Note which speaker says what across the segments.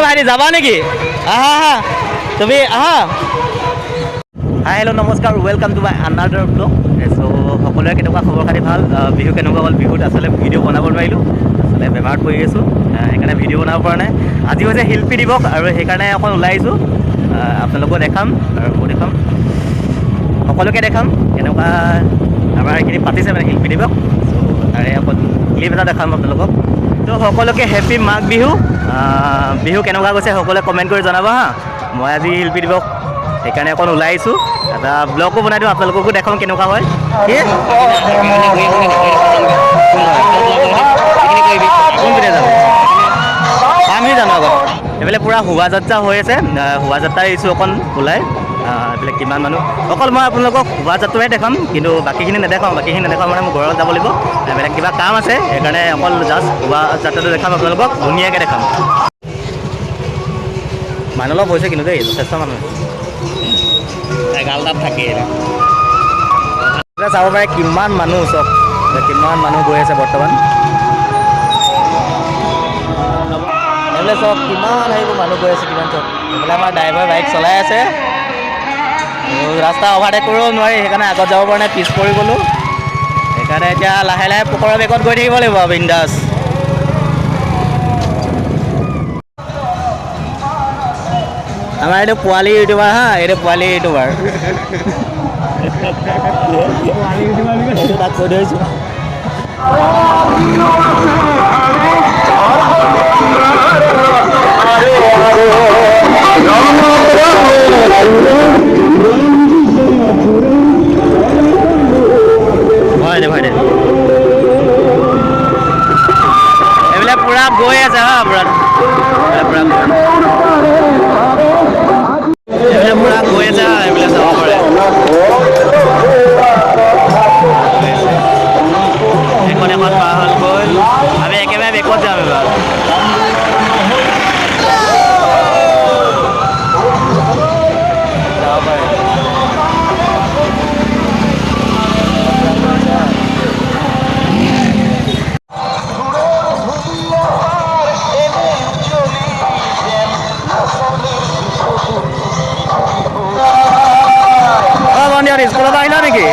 Speaker 1: ভাইটি যাবা নেকি? আহা আহা তুমি আহা। হাই হেল্ল' নমস্কাৰ, welcome to my another blog. So' সকলোৰে কেনেকুৱা খবৰ খাতি ভাল? বিহু কেনেকুৱা হ'ল? বিহুত আচলতে ভিডিঅ' বনাব নোৱাৰিলোঁ, আচলতে বেমাৰত পৰি আছোঁ, সেইকাৰণে ভিডিঅ' বনাব পৰা নাই। আজি হৈছে শিল্পী দিৱস আৰু সেইকাৰণে অকণ ওলাই আহিছোঁ, আপোনালোকো দেখাম আৰু মই দেখাম, সকলোকে দেখাম কেনেকুৱা আমাৰ এইখিনি পাতিছে মানে শিল্পী দিৱস। চ' তাৰে অকণ ক্লিপ এটা দেখাম আপোনালোকক। ত' সকলোকে হেপ্পী মাঘ বিহু। বিহু কেনেকুৱা গৈছে সকলোৱে কমেণ্ট কৰি জনাব হা। মই আজি শিল্পী দিৱস সেইকাৰণে অকণ ওলাই আহিছোঁ, এটা ব্লগো বনাই দিওঁ, আপোনালোককো দেখাম কেনেকুৱা হয়। কি কোনপিনে যাম পামহি জানো আগত? এইফালে পূৰা শোভাযাত্ৰা হৈ আছে, শোভাযাত্ৰা আহিছোঁ অকণ ওলাই। এইফালে কিমান মানুহ, অকল মই আপোনালোকক শোভাযাত্ৰাহে দেখাম, কিন্তু বাকীখিনি নেদেখাওঁ মানে মোৰ ঘৰত যাব লাগিব, বেলেগ কিবা কাম আছে, সেইকাৰণে অকল জাষ্ট শোভাযাত্ৰাটো দেখাম আপোনালোকক, ধুনীয়াকৈ দেখাম। মানুহ অলপ হৈছে কিন্তু দেই, যথেষ্ট মানুহ এগাল তাত থাকেই। চাব পাৰে কিমান মানুহ, চব কিমান মানুহ গৈ আছে বৰ্তমান। এইফালে চব কিমান আহিব মানুহ গৈ আছে, কিমান চব। এইফালে আমাৰ ড্ৰাইভাৰ বাইক চলাই আছে, ৰাস্তা অভাৰটেক কৰিব নোৱাৰি, সেইকাৰণে আগত যাব পৰা নাই, পিছ পৰি গ'লোঁ। সেইকাৰণে এতিয়া লাহে লাহে পকৰা বেগত গৈ থাকিব লাগিব আৰু বিন্দাছ। আমাৰ এইটো পোৱালি ইউটিউবাৰ হা, এইটো পোৱালি ইউটিউবাৰ। এইটো তাক কৈ থৈছোঁ। হয় দে এইবিলাক পূৰা গৈ আছে হা, পূৰা পূৰা গৈ আছে হা, এইবিলাক চাব পাৰে। এখন এখন পাৰ হ'ল গ'ল, আমি একেবাৰে বেকত যাম এবাৰ। যাব পাৰে। স্কুলৰ পৰা আহিলা নেকি?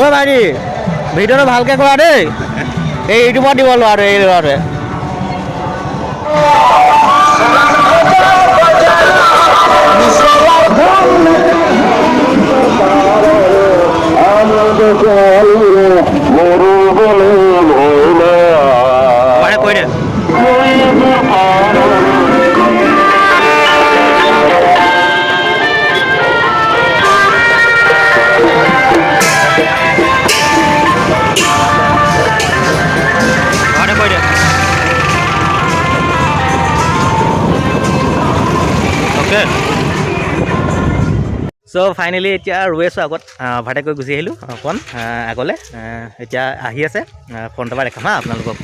Speaker 1: অ' ভাইটি, ভিডিঅ'টো ভালকৈ কৰা দেই, এই ইউটিউবত দিব ল'ৰাটোৱে, এই ল'ৰাটোৱে। কৈ দে চ' ফাইনেলি এতিয়া ৰৈ আছোঁ আগত, ভাড়াতে গৈ গুচি আহিলোঁ অকণ আগলৈ। এতিয়া আহি আছে, ফ্ৰণ্টৰ পৰা দেখাম হা আপোনালোকক।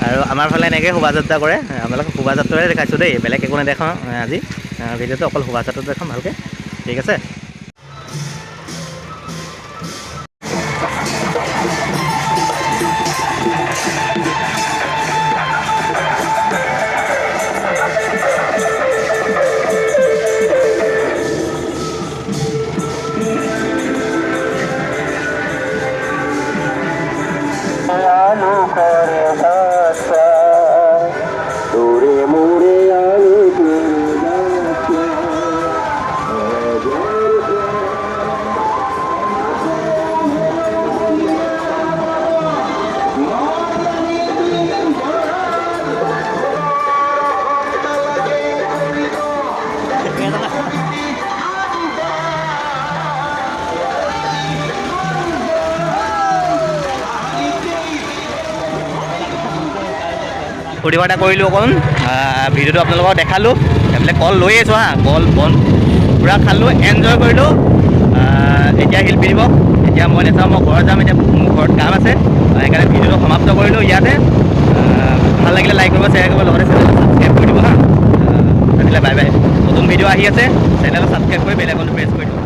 Speaker 1: আৰু আমাৰ ফালে এনেকৈ শোভাযাত্ৰা কৰে, আপোনালোকক শোভাযাত্ৰাৰে দেখাইছোঁ দেই, বেলেগ একো নেদেখাওঁ আজি ভিডিঅ'টো, অকল শোভাযাত্ৰাটো দেখাম ভালকৈ, ঠিক আছে। ফূৰ্তি ফাৰ্তা কৰিলোঁ অকণ, ভিডিঅ'টো আপোনালোকক দেখালোঁ। এইফালে কল লৈ আছোঁ হা, কল বন পূৰা খালোঁ, এনজয় কৰিলোঁ। এতিয়া শিল্পী দিৱস, এতিয়া মই নেচাওঁ, মই ঘৰত যাম, এতিয়া মোৰ ঘৰত কাম আছে, সেইকাৰণে ভিডিঅ'টো সমাপ্ত কৰিলোঁ ইয়াতে। ভাল লাগিলে লাইক কৰিব, শ্বেয়াৰ কৰিব, লগতে চেনেলটো ছাবস্ক্ৰাইব কৰি দিব হা। Bye bye. নতুন ভিডিঅ' আহি আছে চেনেলটো ছাবস্ক্ৰাইব কৰি বেল আইকনটো প্ৰেছ কৰি দিয়ক